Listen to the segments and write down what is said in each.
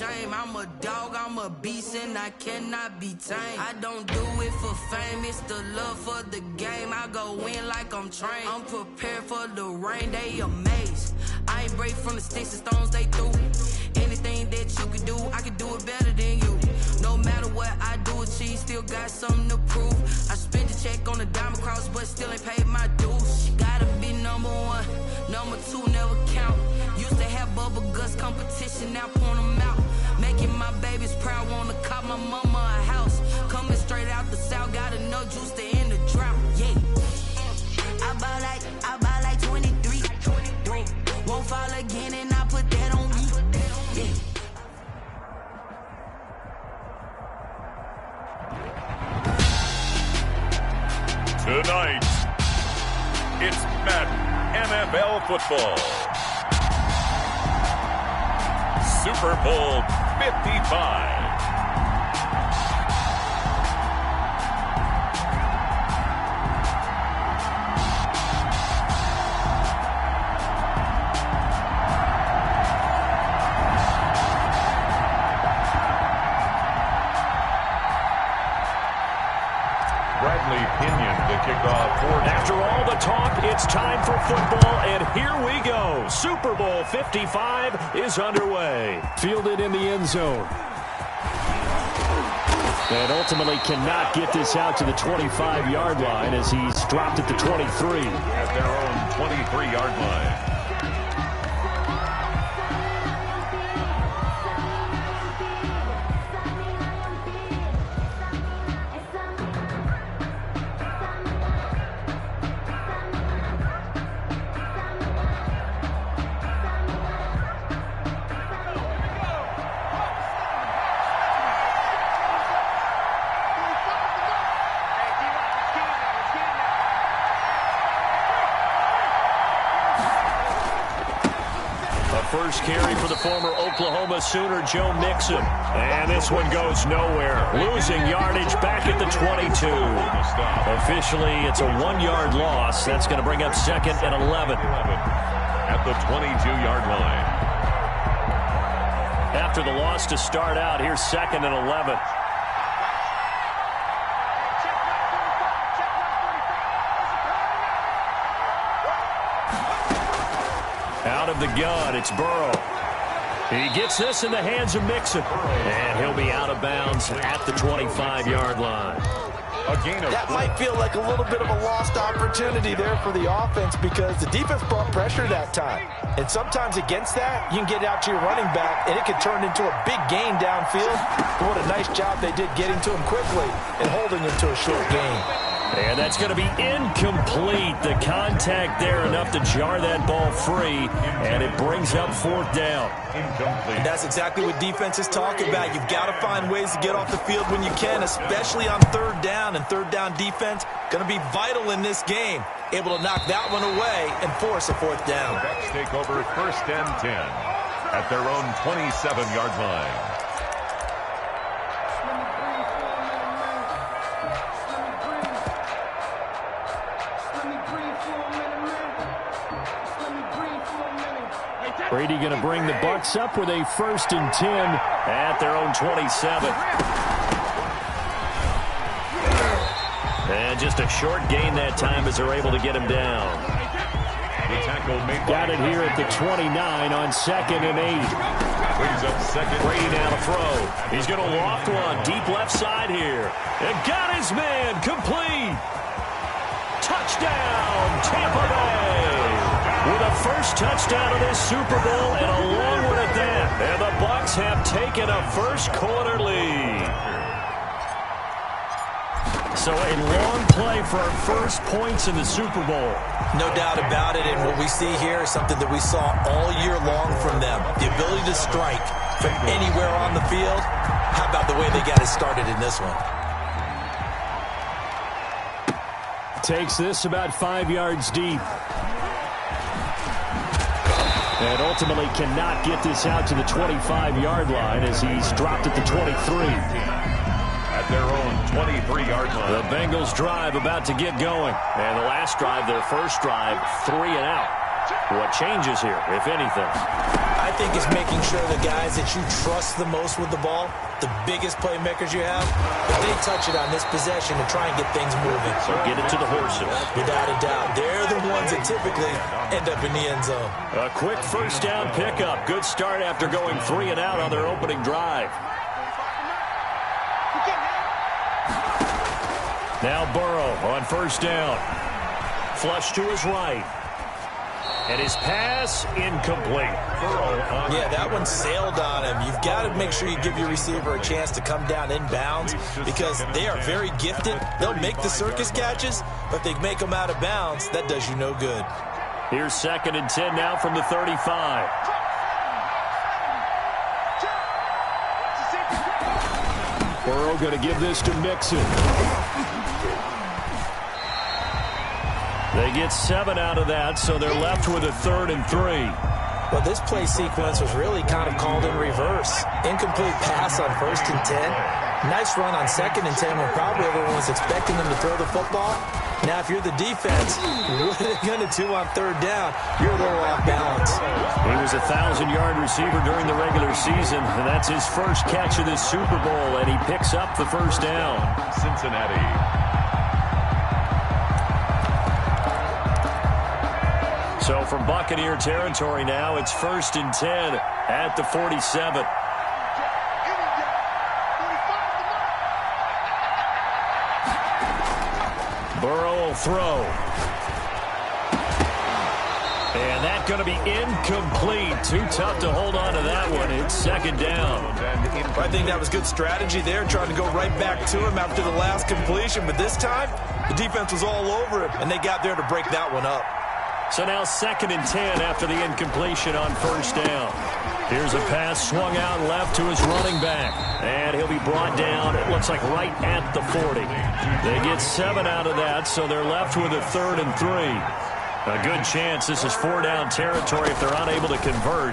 shame. I'm a dog, I'm a beast, and I cannot be tamed. I don't do it for fame, it's the love for the game. I go in like I'm trained. I'm prepared for the rain, they amazed. I ain't break from the sticks and stones they threw. Anything that you can do, I can do it better than you. No matter what I do, achieve, still got something to prove. I spent the check on the diamond cross, but still ain't paid my dues. Gotta be number one, number two never count. Used to have bubble guts competition, now point them out. Making my babies proud, wanna cop my mama a house. Coming straight out the south, got enough juice to end the drought. Yeah, I buy like 23. Won't fall again, and I put that on me. Yeah. Tonight, it's Madden NFL football. Super Bowl 55. After all the talk, it's time for football, and here we go. Super Bowl 55 is underway. Fielded in the end zone. And ultimately cannot get this out to the 25-yard line as he's dropped at the 23. At their own 23-yard line. First carry for the former Oklahoma Sooner, Joe Mixon. And this one goes nowhere. Losing yardage back at the 22. Officially, it's a 1-yard loss. That's going to bring up second and 11. At the 22-yard line. After the loss to start out, here's second and 11. Out of the gun, it's Burrow. He gets this in the hands of Mixon. And he'll be out of bounds at the 25-yard line. That might feel like a little bit of a lost opportunity there for the offense because the defense brought pressure that time. And sometimes against that, you can get out to your running back, and it can turn into a big gain downfield. But what a nice job they did getting to him quickly and holding him to a short gain. And that's going to be incomplete. The contact there enough to jar that ball free, and it brings up fourth down. Incomplete. And that's exactly what defense is talking about. You've got to find ways to get off the field when you can, especially on third down. And third down defense going to be vital in this game. Able to knock that one away and force a fourth down. Bucks take over first and 10 at their own 27-yard line. Brady going to bring the Bucks up with a first and 10 at their own 27. And just a short gain that time as they're able to get him down. The tackle made. Got it here at the 29 on second and 8. Brings up second. Brady now to throw. He's going to loft one deep left side here. And got his man complete. Touchdown, Tampa Bay. With a first touchdown of this Super Bowl and a long one at that. And the Bucs have taken a first quarter lead. So a long play for our first points in the Super Bowl. No doubt about it, and what we see here is something that we saw all year long from them. The ability to strike from anywhere on the field. How about the way they got it started in this one? Takes this about 5 yards deep. And ultimately cannot get this out to the 25-yard line as he's dropped at the 23. At their own 23-yard line. The Bengals drive about to get going. And the last drive, their first drive, 3 and out. What changes here, if anything? I I think is making sure the guys that you trust the most with the ball, the biggest playmakers you have, that they touch it on this possession to try and get things moving. So get it to the horses. Without a doubt. They're the ones that typically end up in the end zone. A quick first down pickup. Good start after going 3 and out on their opening drive. Now Burrow on first down. Flush to his right. And his pass incomplete. Yeah, that one sailed on him. You've got to make sure you give your receiver a chance to come down inbounds because they are very gifted. They'll make the circus catches, but if they make them out of bounds, that does you no good. Here's 2nd and 10 now from the 35. Burrow going to give this to Mixon. They get 7 out of that, so they're left with a 3rd and 3. Well, this play sequence was really kind of called in reverse. Incomplete pass on 1st and 10. Nice run on 2nd and 10 when probably everyone was expecting them to throw the football. Now, if you're the defense, what are they going to do on 3rd down? You're a little off balance. He was a 1,000-yard receiver during the regular season, and that's his first catch of this Super Bowl, and he picks up the first down. Cincinnati. So from Buccaneer territory now, it's 1st and 10 at the 47. Burrow will throw. And that's going to be incomplete. Too tough to hold on to that one. It's 2nd down. I think that was good strategy there, trying to go right back to him after the last completion. But this time, the defense was all over him, and they got there to break that one up. So now 2nd and 10 after the incompletion on 1st down. Here's a pass swung out left to his running back. And he'll be brought down, it looks like right at the 40. They get 7 out of that, so they're left with a 3rd and 3. A good chance this is 4-down territory if they're unable to convert.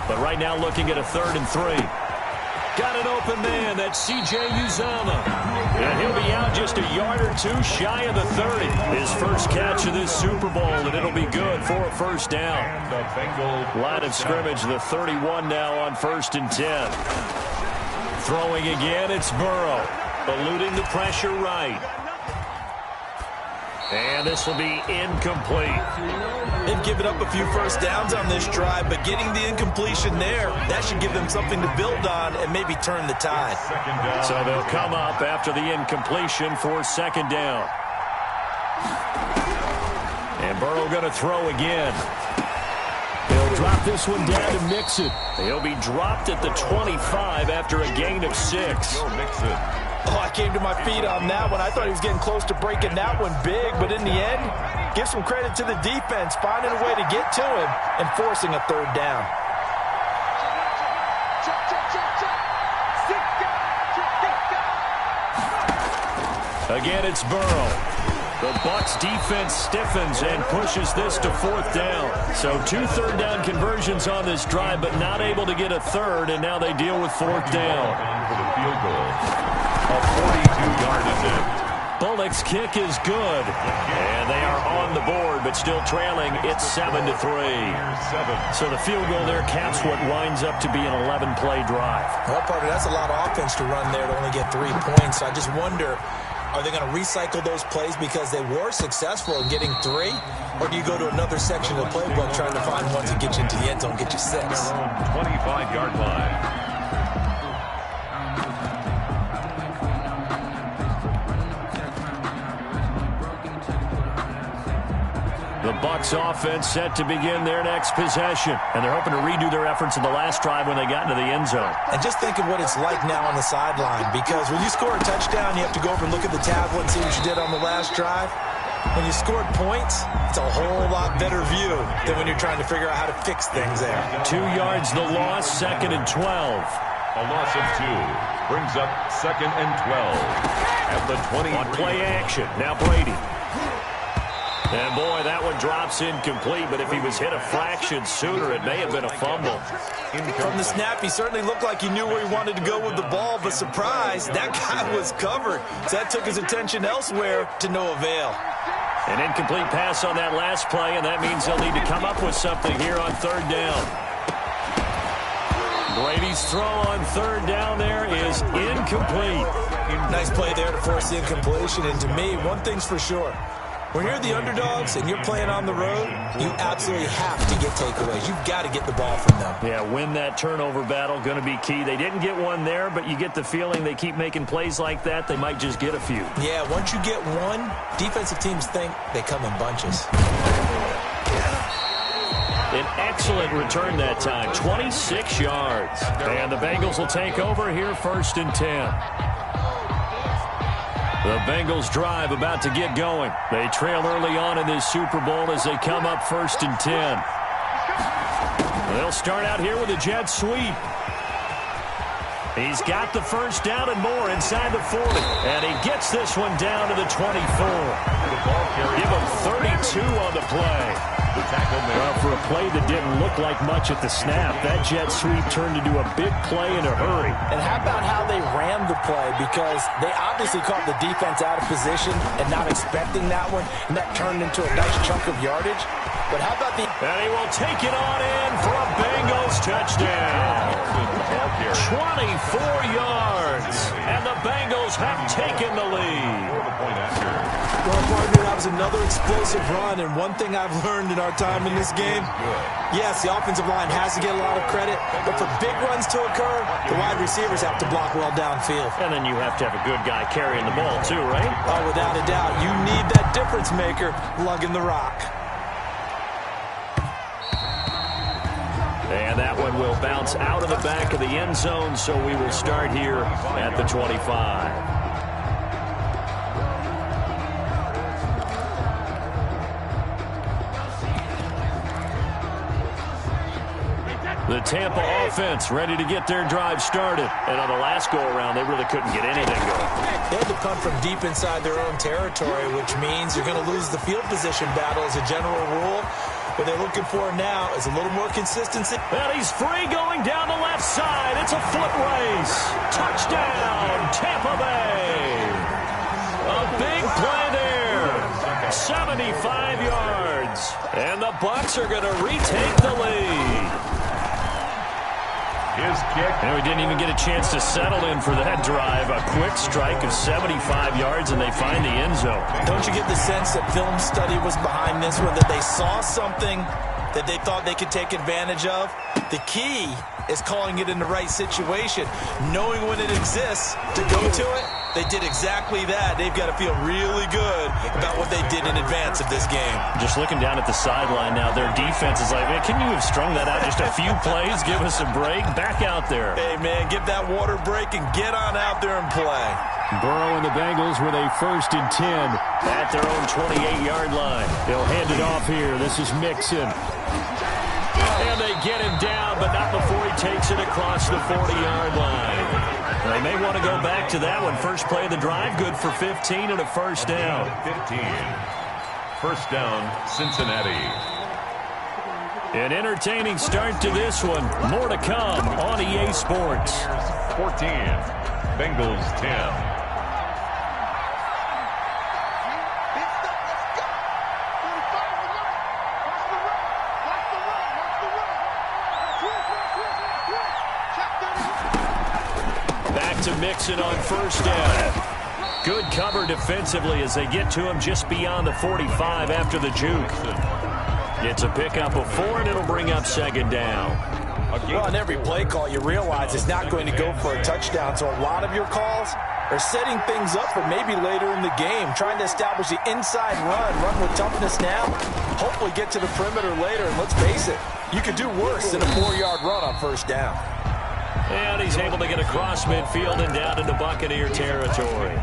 But right now looking at a 3rd and 3. Got an open man. That's C.J. Uzomah. And he'll be out just a yard or two shy of the 30. His first catch of this Super Bowl, and it'll be good for a 1st down. Line of scrimmage, the 31 now on 1st and 10. Throwing again, it's Burrow. Eluding the pressure right. And this will be incomplete. They've given up a few 1st downs on this drive, but getting the incompletion there, that should give them something to build on and maybe turn the tide. So they'll come up after the incompletion for 2nd down. And Burrow going to throw again. He'll drop this one down to Mixon. He'll be dropped at the 25 after a gain of 6. Oh, I came to my feet on that one. I thought he was getting close to breaking that one big, but in the end, give some credit to the defense, finding a way to get to him and forcing a 3rd down. Again, it's Burrow. The Bucs defense stiffens and pushes this to 4th down. So 2 3rd-down conversions on this drive, but not able to get a 3rd, and now they deal with 4th down. For the field goal. A 42-yard attempt. Bullock's kick is good. And they are on the board, but still trailing. It's 7-3. So the field goal there caps what winds up to be an 11-play drive. Well, partner, that's a lot of offense to run there to only get 3 points. So I just wonder, are they going to recycle those plays because they were successful in getting 3? Or do you go to another section of the playbook trying to find ones that get you into the end zone, get you 6? 25-yard line. The Bucs offense set to begin their next possession. And they're hoping to redo their efforts in the last drive when they got into the end zone. And just think of what it's like now on the sideline, because when you score a touchdown, you have to go over and look at the tablet and see what you did on the last drive. When you scored points, it's a whole lot better view than when you're trying to figure out how to fix things there. 2 yards the loss, 2nd and 12. A loss of 2 brings up 2nd and 12 at the 20. On play action, now Brady. And boy, that one drops incomplete, but if he was hit a fraction sooner, it may have been a fumble. From the snap, he certainly looked like he knew where he wanted to go with the ball, but surprise, that guy was covered. So that took his attention elsewhere to no avail. An incomplete pass on that last play, and that means they'll need to come up with something here on 3rd down. Brady's throw on third down there is incomplete. Nice play there to force the incompletion. And to me, one thing's for sure. When you're the underdogs and you're playing on the road, you absolutely have to get takeaways. You've got to get the ball from them. Yeah, win that turnover battle, going to be key. They didn't get one there, but you get the feeling they keep making plays like that, they might just get a few. Yeah, once you get one, defensive teams think they come in bunches. An excellent return that time, 26 yards. And the Bengals will take over here, 1st and 10. The Bengals drive about to get going. They trail early on in this Super Bowl as they come up 1st and 10. They'll start out here with a jet sweep. He's got the first down and more inside the 40. And he gets this one down to the 24. Give him 32 on the play. Well, for a play that didn't look like much at the snap, that jet sweep turned into a big play in a hurry. And how about how they ran the play? Because they obviously caught the defense out of position and not expecting that one, and that turned into a nice chunk of yardage. But how about the... And he will take it on in for a Bengals touchdown. 24 yards, and the Bengals have taken the lead. Well, partner, that was another explosive run, and one thing I've learned in our time in this game, yes, the offensive line has to get a lot of credit, but for big runs to occur, the wide receivers have to block well downfield. And then you have to have a good guy carrying the ball too, right? Oh, without a doubt. You need that difference maker lugging the rock. And that one will bounce out of the back of the end zone, so we will start here at the 25. The Tampa offense ready to get their drive started. And on the last go-around, they really couldn't get anything going. They had to punt from deep inside their own territory, which means you're going to lose the field position battle as a general rule. What they're looking for now is a little more consistency. And he's free going down the left side. It's a foot race. Touchdown, Tampa Bay. A big play there. 75 yards. And the Bucs are going to retake the lead. His kick. And we didn't even get a chance to settle in for that drive. A quick strike of 75 yards, and they find the end zone. Don't you get the sense that film study was behind this one, that they saw something that they thought they could take advantage of? The key is calling it in the right situation, knowing when it exists to go to it. They did exactly that. They've got to feel really good about what they did in advance of this game. Just looking down at the sideline now, their defense is like, man, can you have strung that out just a few plays? Give us a break. Back out there. Hey, man, give that water break and get on out there and play. Burrow and the Bengals with a 1st and 10 at their own 28-yard line. They'll hand it off here. This is Mixon. And they get him down, but not before he takes it across the 40-yard line. They may want to go back to that one. First play of the drive, good for 15 and a first down. 15. First down, Cincinnati. An entertaining start to this one. More to come on EA Sports. 14. Bengals 10. To Mixon on first down. Good cover defensively as they get to him just beyond the 45 after the juke. It's a pickup of 4, and it'll bring up 2nd down. Well, on every play call, you realize it's not going to go for a touchdown, so a lot of your calls are setting things up for maybe later in the game, trying to establish the inside run with toughness now, hopefully get to the perimeter later, and let's face it, you could do worse than a 4-yard run on first down. And he's able to get across midfield and down into Buccaneer territory.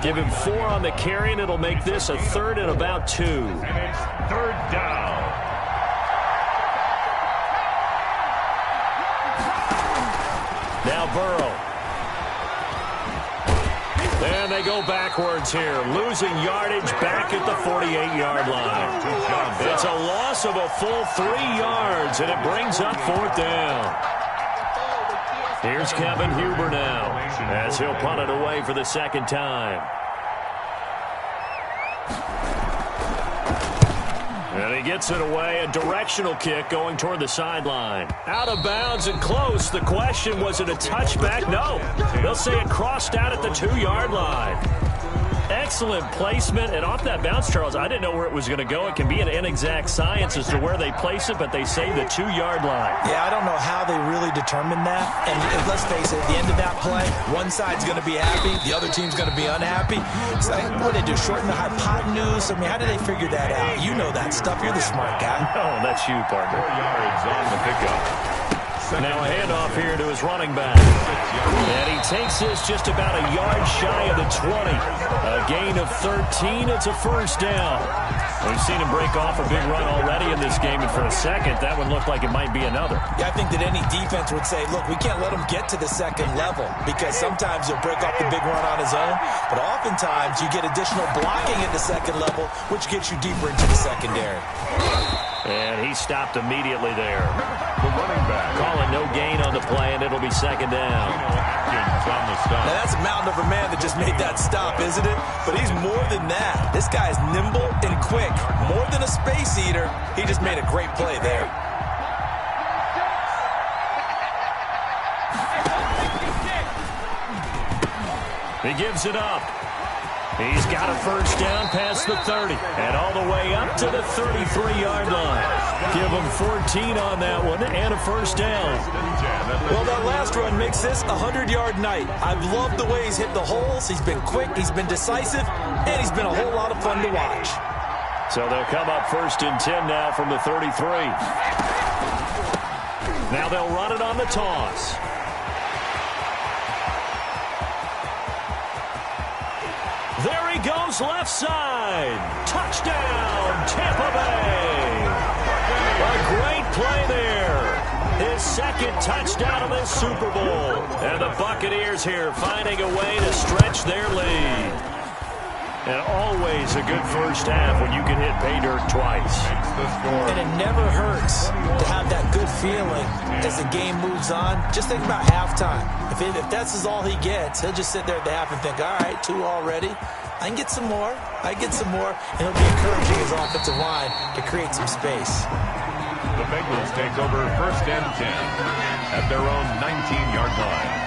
Give him 4 on the carry, and it'll make this a 3rd and about 2. And it's 3rd down. Now Burrow. And they go backwards here, losing yardage back at the 48-yard line. It's a loss of a full 3 yards, and it brings up 4th down. Here's Kevin Huber now, as he'll punt it away for the 2nd time. And he gets it away, a directional kick going toward the sideline. Out of bounds and close. The question, was it a touchback? No. They'll say it crossed out at the 2-yard line. Excellent placement, and off that bounce, Charles, I didn't know where it was going to go. It can be an inexact science as to where they place it, but they say the 2-yard line. Yeah, I don't know how they really determined that. And let's face it, at the end of that play, one side's going to be happy, the other team's going to be unhappy. So what do they do, shorten the hypotenuse? I mean, how do they figure that out? You know that stuff. You're the smart guy. Oh, that's you, partner. 4 yards on the pickup. Now a handoff here to his running back. And he takes this just about a yard shy of the 20. A gain of 13. It's a first down. We've seen him break off a big run already in this game, and for a second, that one looked like it might be another. Yeah, I think that any defense would say, look, we can't let him get to the second level, because sometimes he'll break off the big run on his own, but oftentimes you get additional blocking at the second level, which gets you deeper into the secondary. And he stopped immediately there. The running back. Calling no gain on the play, and it'll be second down. On the stop. Now, that's a mountain of a man that just made that stop, isn't it? But he's more than that. This guy's nimble and quick. More than a space eater. He just made a great play there. He gives it up. He's got a first down past the 30 and all the way up to the 33-yard line. Give him 14 on that one and a first down. Well, that last run makes this a 100-yard night. I've loved the way he's hit the holes. He's been quick, he's been decisive, and he's been a whole lot of fun to watch. So they'll come up first and 10 now from the 33. Now they'll run it on the toss. There he goes, left side. Touchdown, Tampa Bay. A great play there. His second touchdown of this Super Bowl. And the Buccaneers here finding a way to stretch their lead. And always a good first half when you can hit pay dirt twice. And it never hurts to have that good feeling as the game moves on. Just think about halftime. If that's all he gets, he'll just sit there at the half and think, all right, 2 already. I can get some more. I get some more. And he'll be encouraging his offensive line to create some space. The Bengals take over first and 10 at their own 19-yard line.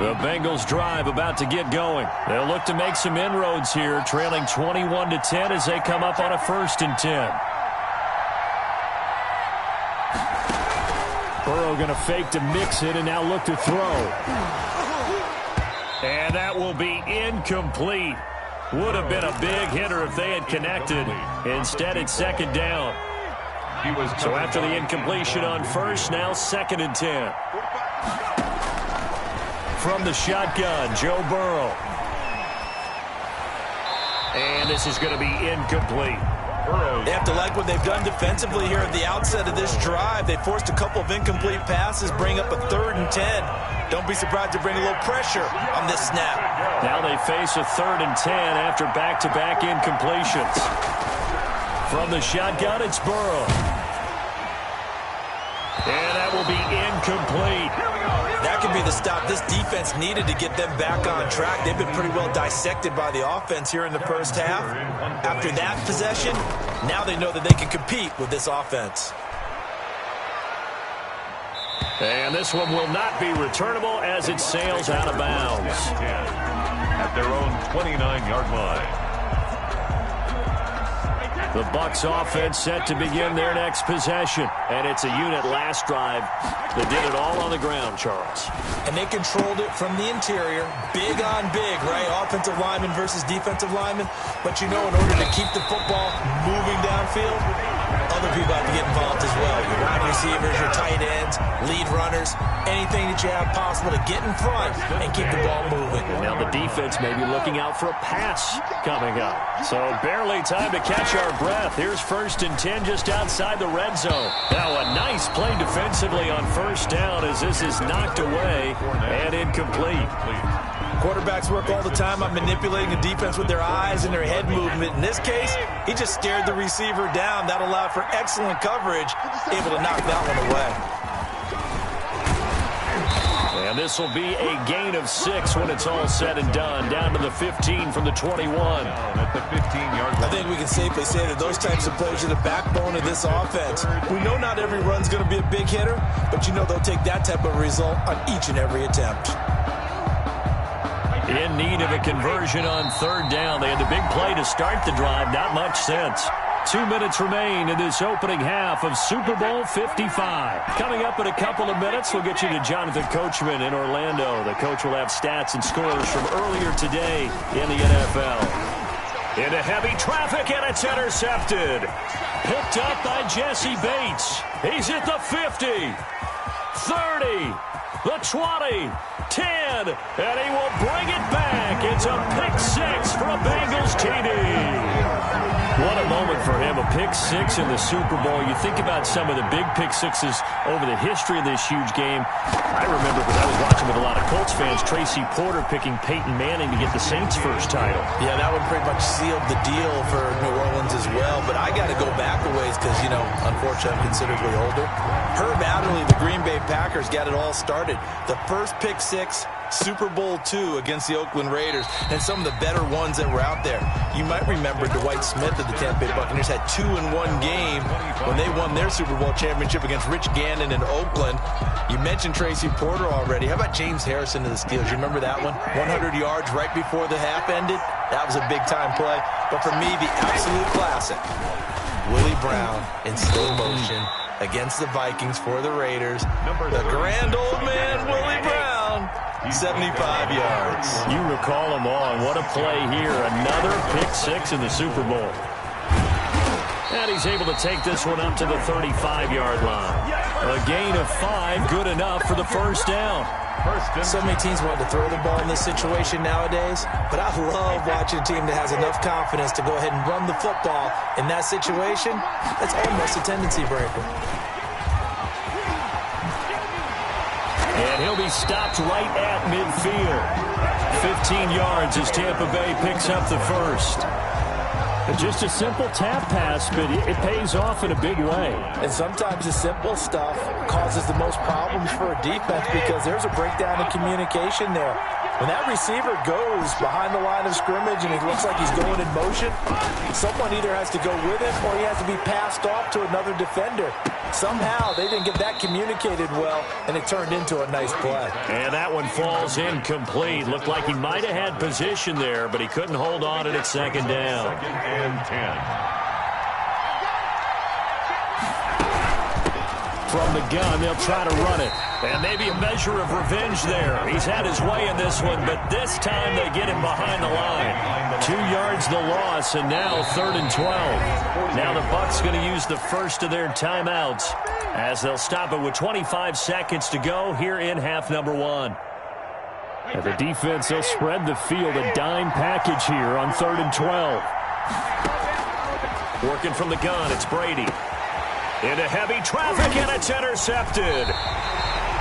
The Bengals drive about to get going. They'll look to make some inroads here, trailing 21-10 as they come up on a first and 10. Burrow going to fake to mix it and now look to throw. And that will be incomplete. Would have been a big hitter if they had connected. Instead, it's second down. So after the incompletion on first, now second and 10. From the shotgun, Joe Burrow. And this is going to be incomplete. They have to like what they've done defensively here at the outset of this drive. They forced a couple of incomplete passes, bring up a 3rd and 10. Don't be surprised to bring a little pressure on this snap. Now they face a 3rd and 10 after back-to-back incompletions. From the shotgun, it's Burrow. And that will be incomplete. That could be the stop this defense needed to get them back on track. They've been pretty well dissected by the offense here in the first half. After that possession, now they know that they can compete with this offense. And this one will not be returnable as it sails out of bounds. At their own 29-yard line. The Bucs offense set to begin their next possession. And it's a unit last drive that did it all on the ground, Charles. And they controlled it from the interior. Big on big, right? Offensive lineman versus defensive lineman. But you know, in order to keep the football moving downfield, other people have to get involved as well. Your wide receivers, your tight ends, lead runners, anything that you have possible to get in front and keep the ball moving. Now the defense may be looking out for a pass coming up. So barely time to catch our breath. Here's first and 10 just outside the red zone. Now a nice play defensively on first down as this is knocked away and incomplete. Quarterbacks work all the time on manipulating the defense with their eyes and their head movement. In this case, he just stared the receiver down. That allowed for excellent coverage, able to knock that one away. And And this will be a gain of 6 when it's all said and done. Down to the 15 from the 21. At the 15-yard line. I think we can safely say that those types of plays are the backbone of this offense. We know not every run's going to be a big hitter, but you know they'll take that type of result on each and every attempt. In need of a conversion on third down. They had the big play to start the drive. Not much sense. 2 minutes remain in this opening half of Super Bowl 55. Coming up in a couple of minutes, we'll get you to Jonathan Coachman in Orlando. The coach will have stats and scores from earlier today in the NFL. Into heavy traffic, and it's intercepted. Picked up by Jesse Bates. He's at the 50, 30, the 20, 10, and he will bring it back. It's a pick-6 for a Bengals TD. What a moment for him, a pick-6 in the Super Bowl. You think about some of the big pick-6s over the history of this huge game. I remember, because I was watching with a lot of Colts fans, Tracy Porter picking Peyton Manning to get the Saints' first title. Yeah, that one pretty much sealed the deal for New Orleans as well. But I got to go back a ways because, unfortunately, I'm considerably older. Herb Adderley, the Green Bay Packers, got it all started. The first pick-6, Super Bowl II against the Oakland Raiders, and some of the better ones that were out there. You might remember Dwight Smith of the Tampa Bay Buccaneers had 2 in one game when they won their Super Bowl championship against Rich Gannon in Oakland. You mentioned Tracy Porter already. How about James Harrison of the Steelers? You remember that one? 100 yards right before the half ended. That was a big-time play. But for me, the absolute classic, Willie Brown in slow motion against the Vikings for the Raiders. The grand old man, Willie Brown. 75 yards. You recall them all, and what a play here. Another pick-6 in the Super Bowl. And he's able to take this one up to the 35-yard line. A gain of 5, good enough for the first down. So many teams want to throw the ball in this situation nowadays, but I love watching a team that has enough confidence to go ahead and run the football in that situation. That's almost a tendency breaker. And he'll be stopped right at midfield. 15 yards as Tampa Bay picks up the first. Just a simple tap pass, but it pays off in a big way. And sometimes the simple stuff causes the most problems for a defense because there's a breakdown in communication there. When that receiver goes behind the line of scrimmage and it looks like he's going in motion, someone either has to go with him or he has to be passed off to another defender. Somehow they didn't get that communicated well, and it turned into a nice play. And that one falls incomplete. Looked like he might have had position there, but he couldn't hold on to it at second down. 2nd and 10. From the gun, they'll try to run it. And maybe a measure of revenge there. He's had his way in this one, but this time they get him behind the line. 2 yards the loss, and now 3rd and 12. Now the Bucs going to use the first of their timeouts as they'll stop it with 25 seconds to go here in half number 1. And the defense, they'll spread the field, a dime package here on 3rd and 12. Working from the gun, it's Brady. Into heavy traffic, and it's intercepted.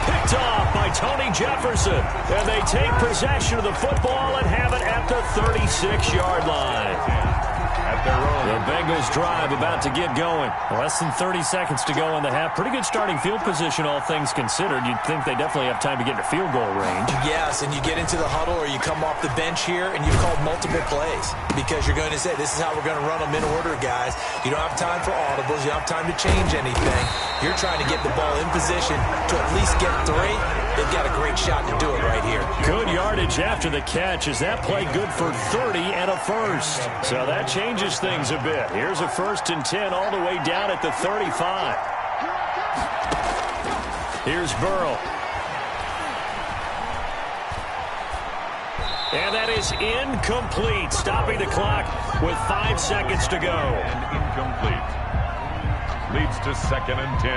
Picked off by Tony Jefferson. And they take possession of the football and have it at the 36-yard line. The Bengals drive about to get going. Less than 30 seconds to go in the half. Pretty good starting field position, all things considered. You'd think they definitely have time to get into field goal range. Yes, and you get into the huddle or you come off the bench here and you've called multiple plays because you're going to say, this is how we're going to run them in order, guys. You don't have time for audibles. You don't have time to change anything. You're trying to get the ball in position to at least get 3. They've got a great shot to do it right here. Good yardage after the catch. Is that play good for 30 and a first? So that changes things a bit. Here's a 1st and 10 all the way down at the 35. Here's Burrow. And that is incomplete, stopping the clock with 5 seconds to go. And incomplete. Leads to 2nd and 10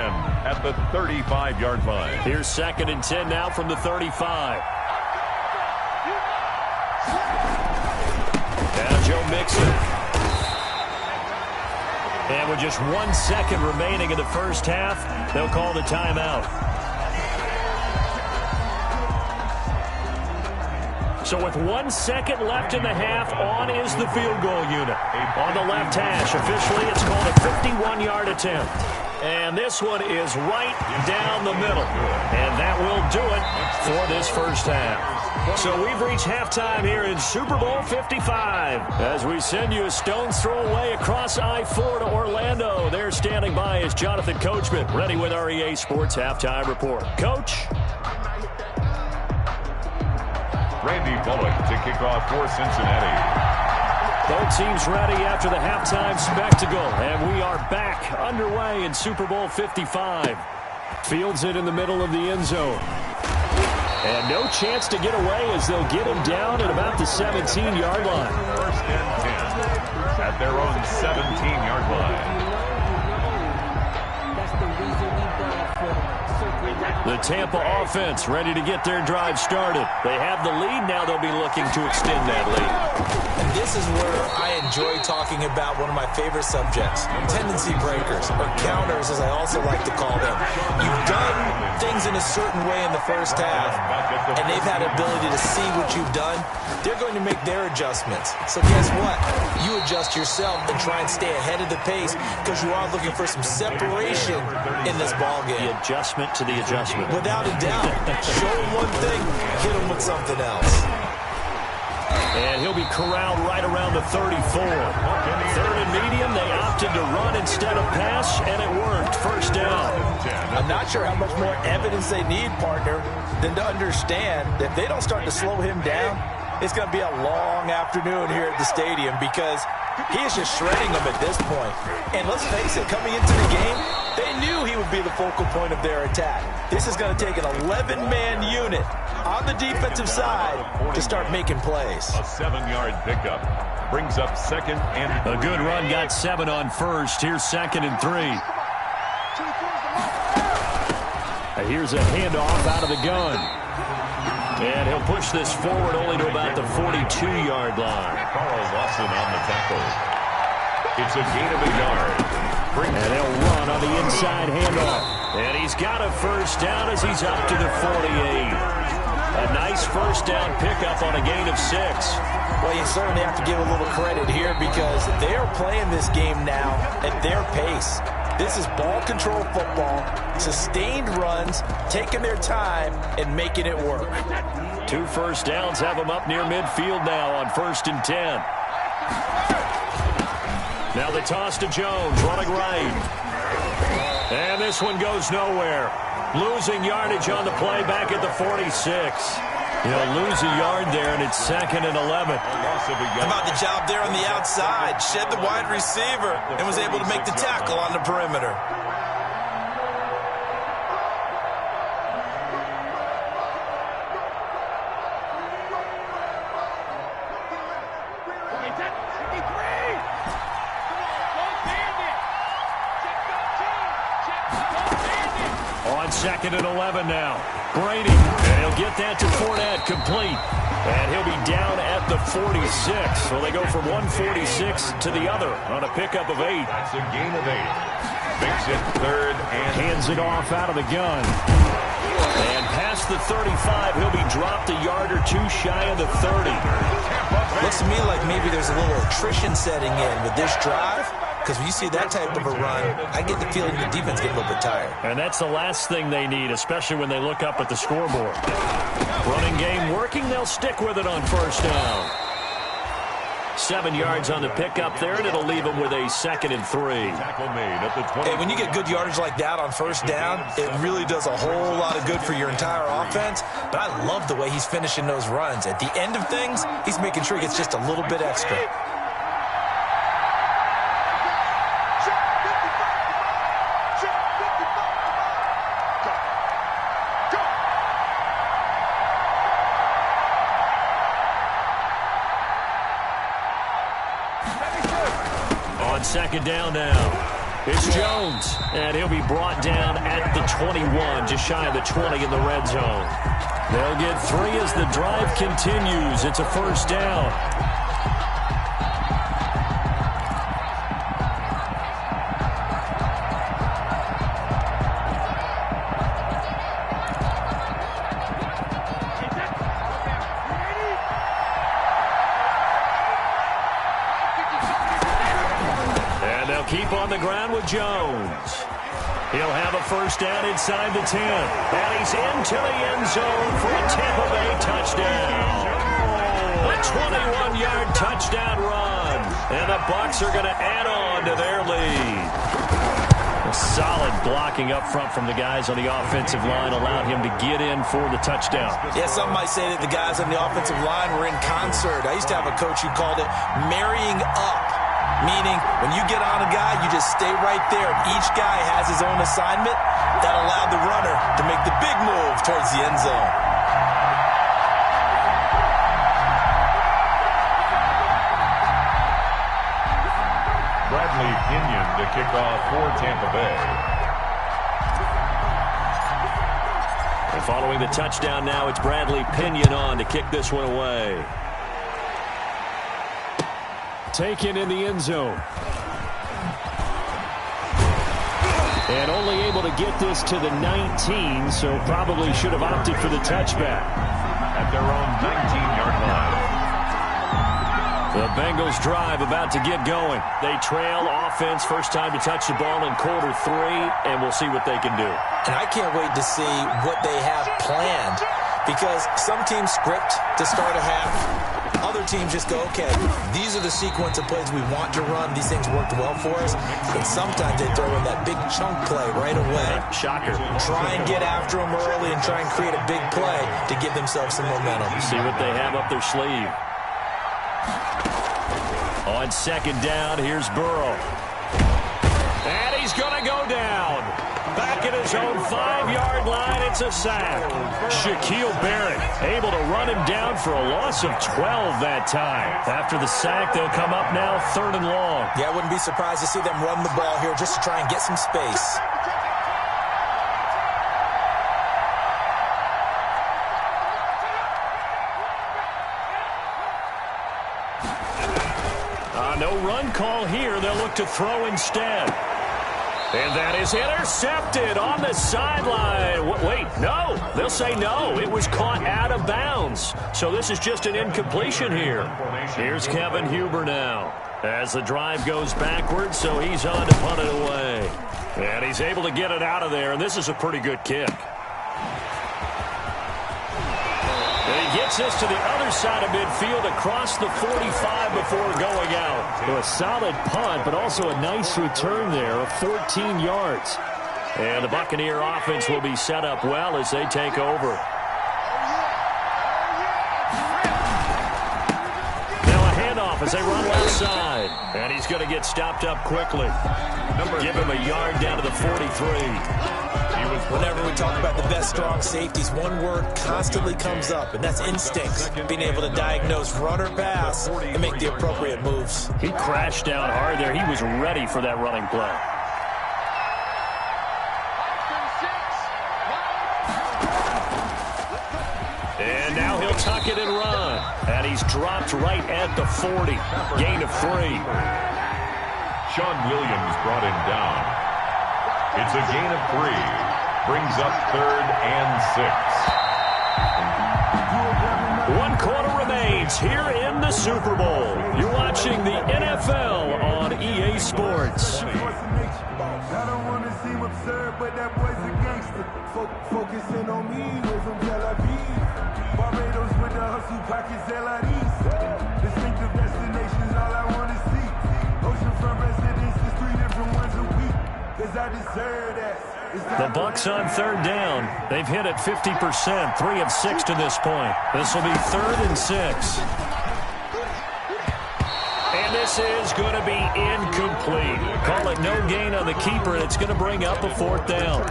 at the 35-yard line. Here's 2nd and 10 now from the 35. Now Joe Mixon. And with just 1 second remaining in the first half, they'll call the timeout. So with 1 second left in the half, on is the field goal unit. On the left hash, officially it's called a 51-yard attempt. And this one is right down the middle. And that will do it for this first half. So we've reached halftime here in Super Bowl 55 as we send you a stone's throw away across I-4 to Orlando. There standing by is Jonathan Coachman, ready with our EA Sports Halftime Report. Coach? Randy Bullock to kick off for Cincinnati. Both teams ready after the halftime spectacle, and we are back underway in Super Bowl 55. Fields it in the middle of the end zone. And no chance to get away as they'll get him down at about the 17-yard line. First and 10 at their own 17-yard line. The Tampa offense ready to get their drive started. They have the lead. Now they'll be looking to extend that lead. And this is where I enjoy talking about one of my favorite subjects, tendency breakers, or counters as I also like to call them. You've done things in a certain way in the first half, and they've had the ability to see what you've done. They're going to make their adjustments. So guess what? You adjust yourself and try and stay ahead of the pace because you are looking for some separation in this ballgame. The adjustment to the adjustment. Without a doubt. Show him one thing, hit him with something else. And he'll be corralled right around the 34. Third and medium, they opted to run instead of pass, and it worked. First down. I'm not sure how much more evidence they need, partner, than to understand that if they don't start to slow him down, it's going to be a long afternoon here at the stadium because he is just shredding them at this point. And let's face it, coming into the game, they knew he would be the focal point of their attack. This is going to take an 11-man unit on the defensive side to start making plays. A 7-yard pickup brings up second and 3. A good run got 7 on first. Here's second and 3. Here's a handoff out of the gun. And he'll push this forward only to about the 42-yard line. Carl Lawson on the tackle. It's a gain of a yard. And they'll run on the inside handoff. And he's got a first down as he's up to the 48. A nice first down pickup on a gain of 6. Well, you certainly have to give a little credit here because they are playing this game now at their pace. This is ball control football, sustained runs, taking their time and making it work. 2 first downs have them up near midfield now on 1st and 10. Now the toss to Jones, running right. And this one goes nowhere. Losing yardage on the play back at the 46. He'll lose a yard there, and it's 2nd and 11. How about the job there on the outside? Shed the wide receiver and was able to make the tackle on the perimeter. On 2nd and 11 now. Brady, and he'll get that to Fournette, complete. And he'll be down at the 46. So they go from 146 to the other on a pickup of 8. That's a gain of 8. Makes it 3rd and hands it off out of the gun. And past the 35, he'll be dropped a yard or 2 shy of the 30. Looks to me like maybe there's a little attrition setting in with this drive. Because when you see that type of a run, I get the feeling the defense get a little bit tired. And that's the last thing they need, especially when they look up at the scoreboard. Running game working, they'll stick with it on first down. 7 yards on the pickup there, and it'll leave them with a 2nd and 3. Tackle made at the 20. Hey, when you get good yardage like that on first down, it really does a whole lot of good for your entire offense. But I love the way he's finishing those runs. At the end of things, he's making sure he gets just a little bit extra. On 2nd down now, it's Jones, and he'll be brought down at the 21, just shy of the 20 in the red zone. They'll get 3 as the drive continues. It's a first down. Keep on the ground with Jones. He'll have a first down inside the 10. And he's into the end zone for a Tampa Bay touchdown. A 21-yard touchdown run. And the Bucs are going to add on to their lead. A solid blocking up front from the guys on the offensive line allowed him to get in for the touchdown. Yeah, some might say that the guys on the offensive line were in concert. I used to have a coach who called it marrying up. Meaning, when you get on a guy, you just stay right there. Each guy has his own assignment. That allowed the runner to make the big move towards the end zone. Bradley Pinion to kick off for Tampa Bay. And following the touchdown now, it's Bradley Pinion on to kick this one away. Taken in the end zone. And only able to get this to the 19, so probably should have opted for the touchback. At their own 19-yard line. The Bengals drive about to get going. They trail offense, first time to touch the ball in quarter 3, and we'll see what they can do. And I can't wait to see what they have planned, because some teams script to start a half. Other teams just go, okay, these are the sequence of plays we want to run. These things worked well for us. And sometimes they throw in that big chunk play right away. Shocker. Try and get after them early and try and create a big play to give themselves some momentum. See what they have up their sleeve. On second down, here's Burrow. And he's going to go down. Back at his own 5-yard line, it's a sack. Shaquille Barrett able to run him down for a loss of 12 that time. After the sack, they'll come up now 3rd and long. Yeah, I wouldn't be surprised to see them run the ball here just to try and get some space. No run call here. They'll look to throw instead. And that is intercepted on the sideline. Wait, no. They'll say no. It was caught out of bounds. So this is just an incompletion here. Here's Kevin Huber now. As the drive goes backwards, so he's on to punt it away. And he's able to get it out of there, and this is a pretty good kick. And he gets this to the other side of midfield across the 45 before going out. So a solid punt, but also a nice return there of 14 yards. And the Buccaneer offense will be set up well as they take over. Now a handoff as they run left side. And he's going to get stopped up quickly. Give him a yard down to the 43. Whenever we talk about the best strong safeties, one word constantly comes up, and that's instincts. Being able to diagnose run or pass and make the appropriate moves. He crashed down hard there. He was ready for that running play. And now he'll tuck it and run. And he's dropped right at the 40. Gain of 3. Sean Williams brought him down. It's a gain of 3. Brings up 3rd and 6. 1 quarter remains here in the Super Bowl. You're watching the NFL on EA Sports. I don't want to seem absurd, but that boy's a gangster. Focusing on me, we're from Tel Aviv. Barbados with the hustle pockets, LIDs. Distinctive destinations, all I want to see. Oceanfront residences, 3 different ones a week. Cause I deserve that. The Bucs on 3rd down. They've hit it 50%, 3 of 6 to this point. This will be 3rd and 6. And this is going to be incomplete. Call it no gain on the keeper, and it's going to bring up a 4th down.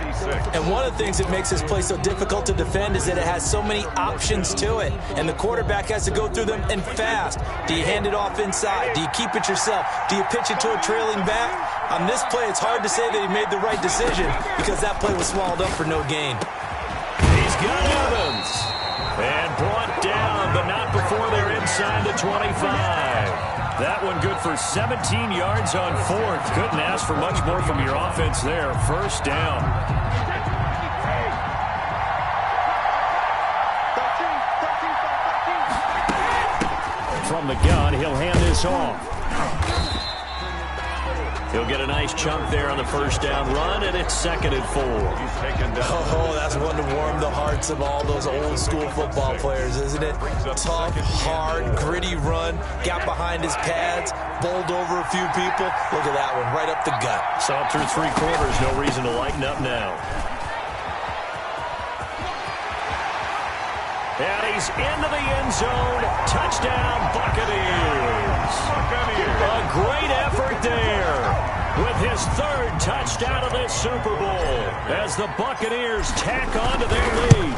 And one of the things that makes this play so difficult to defend is that it has so many options to it. And the quarterback has to go through them and fast. Do you hand it off inside? Do you keep it yourself? Do you pitch it to a trailing back? On this play, it's hard to say that he made the right decision because that play was swallowed up for no gain. He's got Evans. And brought down, but not before they're inside the 25. That one good for 17 yards on 4th. Couldn't ask for much more from your offense there. 1st down. From the gun, he'll hand this off. He'll get a nice chunk there on the first down run, and it's 2nd and 4. Oh, that's one to warm the hearts of all those old-school football players, isn't it? Tough, hard, gritty run, got behind his pads, bowled over a few people. Look at that one, right up the gut. So through 3 quarters, no reason to lighten up now. And he's into the end zone. Touchdown, Buccaneers. A great effort there with his 3rd touchdown of this Super Bowl as the Buccaneers tack on to their lead.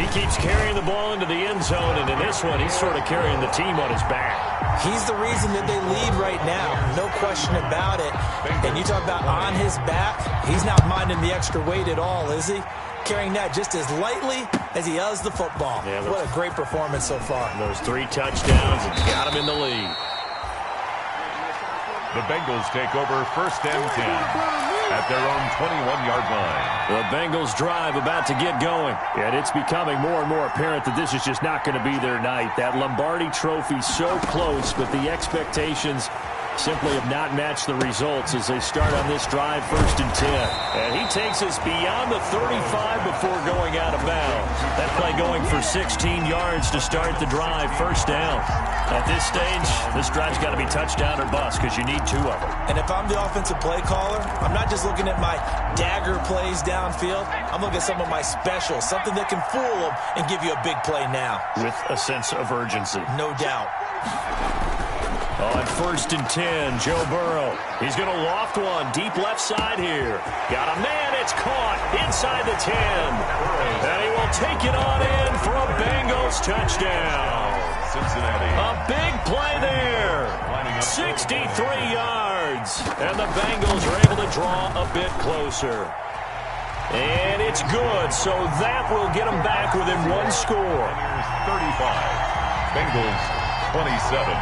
He keeps carrying the ball into the end zone, and in this one, he's sort of carrying the team on his back. He's the reason that they lead right now, no question about it. And you talk about on his back, he's not minding the extra weight at all, is he? Carrying that just as lightly as he does the football. Yeah, what a great performance so far. Those 3 touchdowns and got him in the lead. The Bengals take over 1st and 10 at their own 21-yard line. The Bengals drive about to get going. And it's becoming more and more apparent that this is just not going to be their night. That Lombardi trophy so close, but the expectations simply have not matched the results as they start on this drive 1st and 10. And he takes us beyond the 35 before going out of bounds. That play going for 16 yards to start the drive, 1st down. At this stage, this drive's got to be touchdown or bust because you need 2 of them. And if I'm the offensive play caller, I'm not just looking at my dagger plays downfield. I'm looking at some of my specials, something that can fool them and give you a big play now. With a sense of urgency. No doubt. On 1st and 10, Joe Burrow. He's going to loft one deep left side here. Got a man. It's caught inside the 10. And he will take it on in for a Bengals touchdown. Cincinnati. A big play there. 63 yards. And the Bengals are able to draw a bit closer. And it's good. So that will get them back within 1 score. 35. Bengals 27.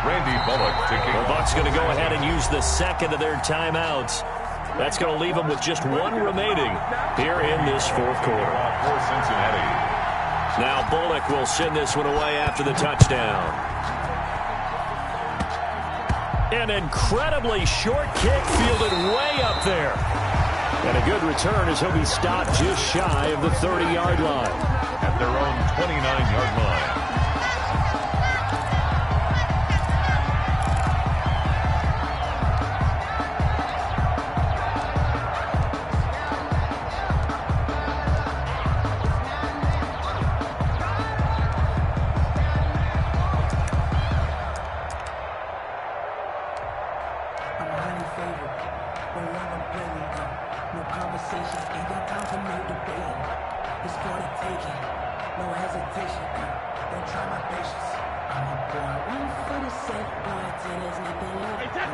Randy Bullock to kick. The Bucs going to go ahead and use the 2nd of their timeouts. That's going to leave them with just 1 remaining here in this 4th quarter. For Cincinnati. Now Bullock will send this one away after the touchdown. An incredibly short kick fielded way up there. And a good return as he'll be stopped just shy of the 30-yard line. At their own 29-yard line.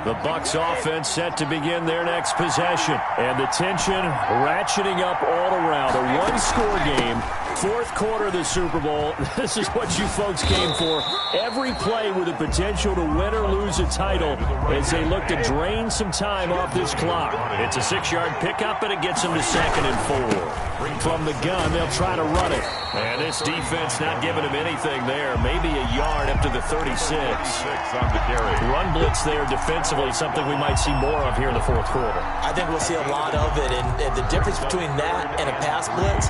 The Bucs offense set to begin their next possession. And the tension ratcheting up all around. A 1-score game. 4th quarter of the Super Bowl. This is what you folks came for. Every play with the potential to win or lose a title as they look to drain some time off this clock. It's a 6-yard pickup, and it gets them to 2nd and 4. From the gun, they'll try to run it. And this defense not giving him anything there. Maybe a yard up to the 36. On the carry. Run blitz there defensively, something we might see more of here in the 4th quarter. I think we'll see a lot of it. And the difference between that and a pass blitz,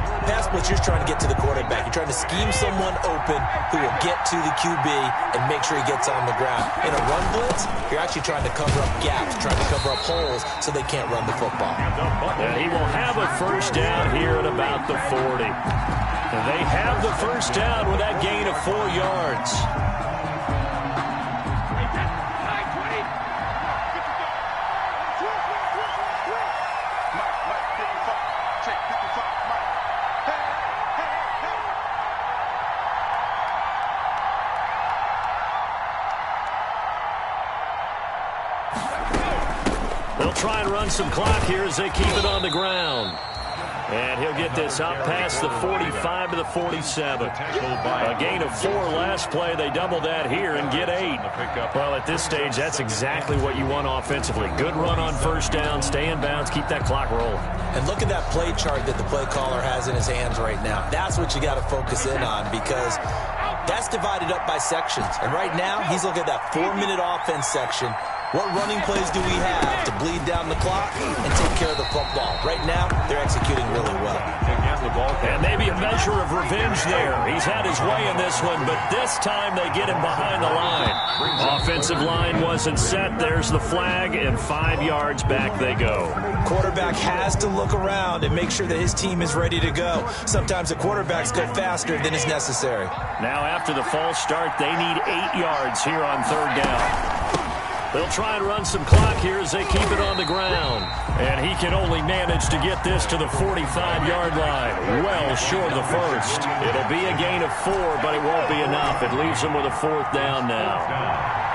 you're trying to get to the quarterback. You're trying to scheme someone open who will get to the QB and make sure he gets on the ground. In a run blitz, you're actually trying to cover up gaps, trying to cover up holes so they can't run the football. And he will have a 1st down here at about the 40. And they have the 1st down with that gain of 4 yards. They'll try and run some clock here as they keep it on the ground. And he'll get this up past the 45 to the 47. A gain of 4 last play. They double that here and get 8. Well, at this stage, that's exactly what you want offensively. Good run on 1st down, stay in bounds, keep that clock rolling. And look at that play chart that the play caller has in his hands right now. That's what you got to focus in on because that's divided up by sections. And right now, he's looking at that 4-minute offense section. What running plays do we have to bleed down the clock and take care of the football? Right now, they're executing really well. And maybe a measure of revenge there. He's had his way in this one, but this time they get him behind the line. Offensive line wasn't set. There's the flag, and 5 yards back they go. Quarterback has to look around and make sure that his team is ready to go. Sometimes the quarterbacks go faster than is necessary. Now after the false start, they need 8 yards here on 3rd down. They'll try and run some clock here as they keep it on the ground. And he can only manage to get this to the 45-yard line. Well short of the first. It'll be a gain of 4, but it won't be enough. It leaves them with a 4th down now.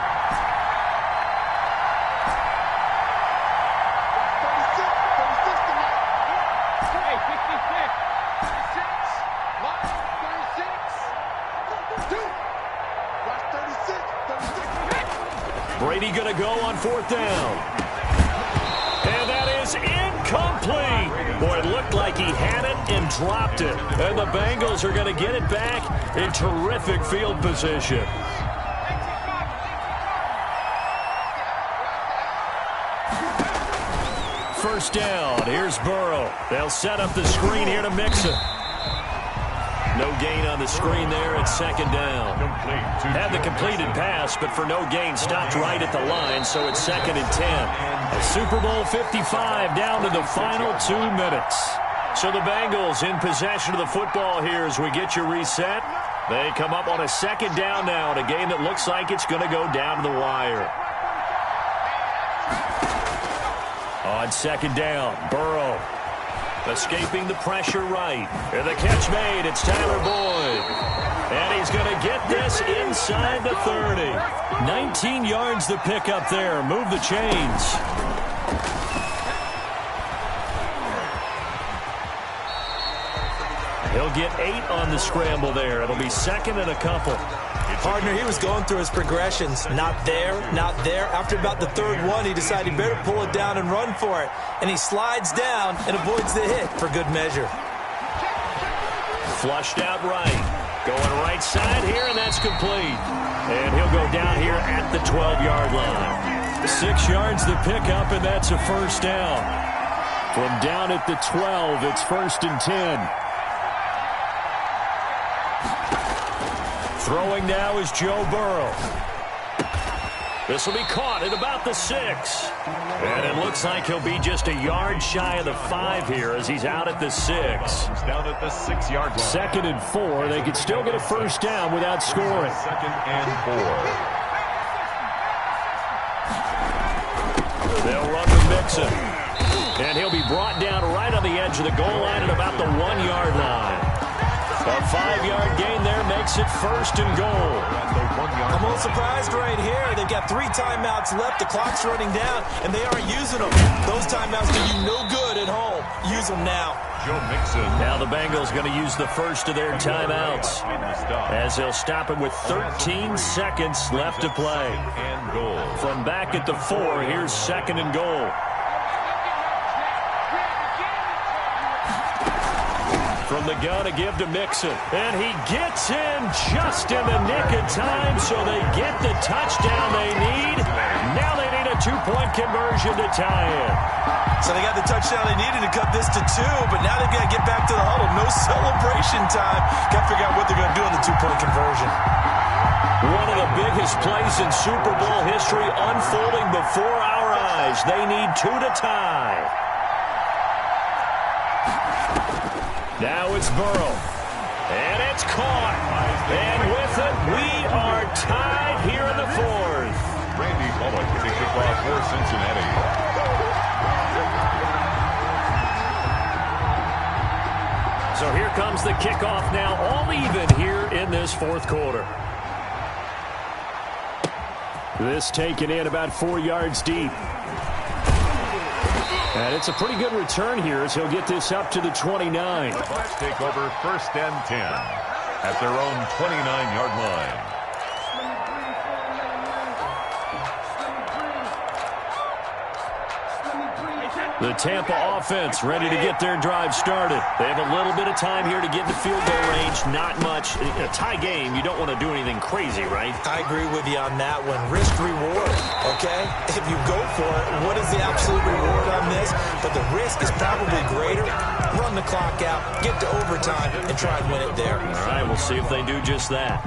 Brady going to go on 4th down. And that is incomplete. Boy, it looked like he had it and dropped it. And the Bengals are going to get it back in terrific field position. First down. Here's Burrow. They'll set up the screen here to Mixon. No gain on the screen there at 2nd down. Had the completed pass, but for no gain, stopped right at the line, so it's 2nd and 10. A Super Bowl 55 down to the final 2 minutes. So the Bengals in possession of the football here as we get you reset. They come up on a 2nd down now in a game that looks like it's going to go down to the wire. On 2nd down, Burrow. Escaping the pressure right. And the catch made. It's Tyler Boyd. And he's going to get this inside the 30. 19 yards to pick up there. Move the chains. He'll get 8 on the scramble there. It'll be 2nd and a couple. Partner, he was going through his progressions. Not there, not there. After about the 3rd one, he decided he better pull it down and run for it. And he slides down and avoids the hit for good measure. Flushed out right. Going right side here, and that's complete. And he'll go down here at the 12-yard line. 6 yards to pick up, and that's a 1st down. From down at the 12, it's 1st and 10. Throwing now is Joe Burrow. This will be caught at about the 6. And it looks like he'll be just a yard shy of the 5 here as he's out at the 6. He's down at the 6-yard line. 2nd and 4. They could still get a 1st down without scoring. 2nd and 4. They'll run with Mixon. And he'll be brought down right on the edge of the goal line at about the 1-yard line. A 5-yard gain there makes it 1st and goal. I'm a little surprised right here. They've got 3 timeouts left. The clock's running down, and they aren't using them. Those timeouts do you no good at home. Use them now. Joe Mixon. Now the Bengals going to use the first of their timeouts as they'll stop it with 13 seconds left to play. From back at the 4, here's 2nd and goal. From the gun to give to Mixon. And he gets in just in the nick of time, so they get the touchdown they need. Now they need a 2-point conversion to tie it. So they got the touchdown they needed to cut this to 2, but now they've got to get back to the huddle. No celebration time. Got to figure out what they're going to do on the 2-point conversion. One of the biggest plays in Super Bowl history unfolding before our eyes. They need 2 to tie. Now it's Burrow. And it's caught. And with it, we are tied here in the 4th. Randy Bullock to kick off for Cincinnati. So here comes the kickoff now, all even here in this 4th quarter. This taken in about 4 yards deep. And it's a pretty good return here as he'll get this up to the 29. Let's take over 1st and 10 at their own 29-yard line. The Tampa offense ready to get their drive started. They have a little bit of time here to get into field goal range. Not much. In a tie game, you don't want to do anything crazy, right? I agree with you on that one. Risk-reward, okay? If you go for it, what is the absolute reward on this? But the risk is probably greater. Run the clock out, get to overtime, and try and win it there. All right, we'll see if they do just that.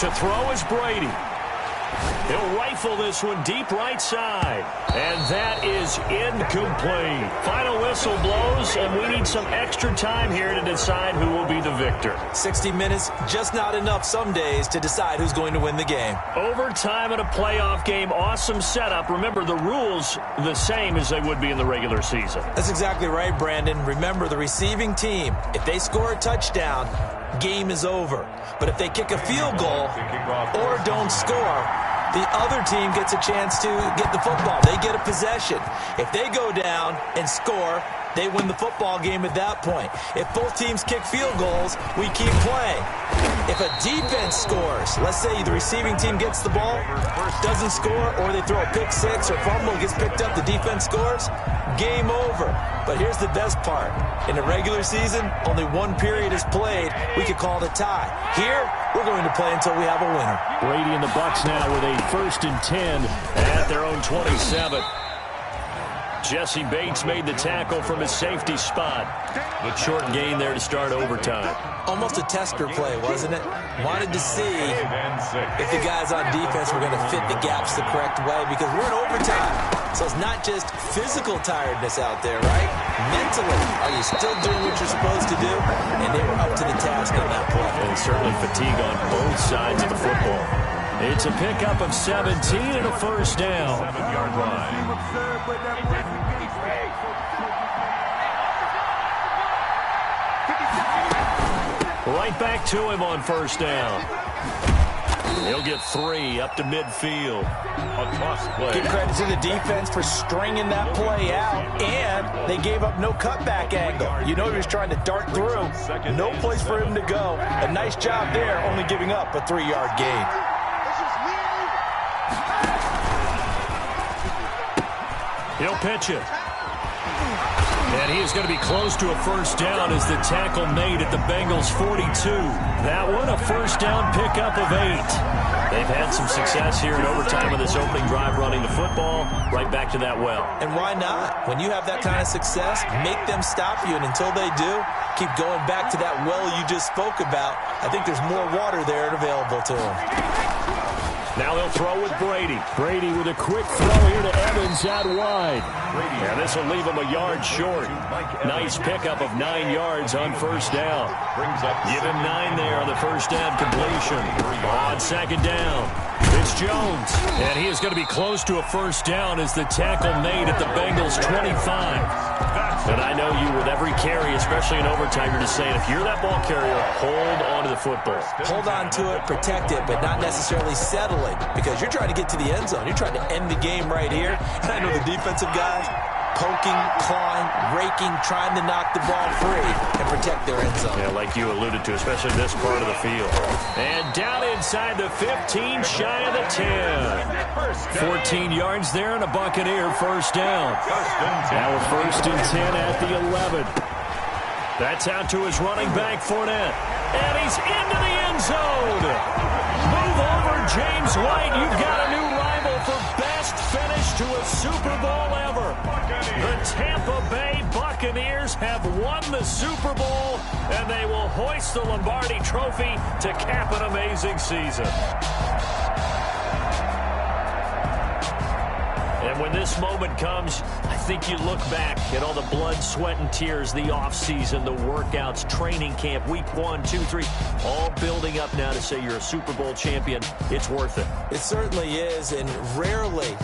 To throw is Brady. He'll rifle this one deep right side. And that is incomplete. Final whistle blows, and we need some extra time here to decide who will be the victor. 60 minutes, just not enough some days to decide who's going to win the game. Overtime in a playoff game, awesome setup. Remember, the rules the same as they would be in the regular season. That's exactly right, Brandon. Remember, the receiving team, if they score a touchdown, game is over. But if they kick a field goal or don't score, the other team gets a chance to get the football. They get a possession. If they go down and score, they win the football game at that point. If both teams kick field goals, we keep playing. If a defense scores, let's say the receiving team gets the ball, doesn't score, or they throw a pick six or fumble, gets picked up, the defense scores, game over. But here's the best part. In the regular season, only one period is played. We could call it a tie. Here, we're going to play until we have a winner. Brady and the Bucs now with a 1st and 10 at their own 27. Jesse Bates made the tackle from his safety spot. But short gain there to start overtime. Almost a tester play, wasn't it? Wanted to see if the guys on defense were going to fit the gaps the correct way, because we're in overtime. So it's not just physical tiredness out there, right? Mentally, are you still doing what you're supposed to do? And they were up to the task on that play. And certainly fatigue on both sides of the football. It's a pickup of 17 and a first down. 7-yard line. Right back to him on first down. He'll get 3 up to midfield. A toss play. Give credit to the defense for stringing that play out, and they gave up no cutback angle. You know he was trying to dart through. No place for him to go. A nice job there, only giving up a 3-yard gain. He'll pitch it. And he is going to be close to a first down as the tackle made at the Bengals' 42. That one, a first down pickup of 8. They've had some success here in overtime with this opening drive running the football right back to that well. And why not? When you have that kind of success, make them stop you, and until they do, keep going back to that well you just spoke about. I think there's more water there available to them. Now they'll throw with Brady. Brady with a quick throw here to Evans out wide. And this will leave him a yard short. Nice pickup of 9 yards on first down. Give him 9 there on the first down completion. On second down, it's Jones. And he is going to be close to a first down as the tackle made at the Bengals' 25. And I know you, with every carry, especially in overtime, you're just saying, if you're that ball carrier, hold on to the football. Hold on to it, protect it, but not necessarily settle it, because you're trying to get to the end zone. You're trying to end the game right here. And I know the defensive guys poking, clawing, raking, trying to knock the ball free and protect their end zone. Yeah, like you alluded to, especially this part of the field. And down inside the 15, shy of the 10. 14 yards there and a Buccaneer first down. Now a 1st and 10 at the 11. That's out to his running back, Fournette. And he's into the end zone. Move over, James White. You've got a new rival for best finish to a Super Bowl ever. The Tampa Bay Buccaneers have won the Super Bowl, and they will hoist the Lombardi Trophy to cap an amazing season. And when this moment comes, I think you look back at all the blood, sweat, and tears, the offseason, the workouts, training camp, week 1, 2, 3, all building up now to say you're a Super Bowl champion. It's worth it. It certainly is, and rarely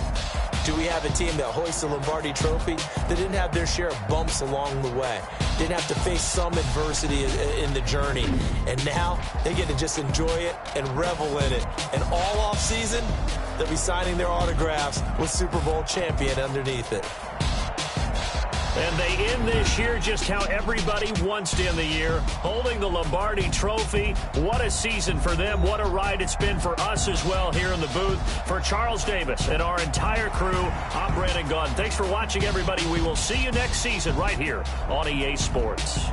do we have a team that hoists the Lombardi Trophy that didn't have their share of bumps along the way, didn't have to face some adversity in the journey, and now they get to just enjoy it and revel in it. And all off season, they'll be signing their autographs with Super Bowl champion underneath it. And they end this year just how everybody wants to end the year, holding the Lombardi Trophy. What a season for them. What a ride it's been for us as well here in the booth. For Charles Davis and our entire crew, I'm Brandon Gaudin. Thanks for watching, everybody. We will see you next season right here on EA Sports.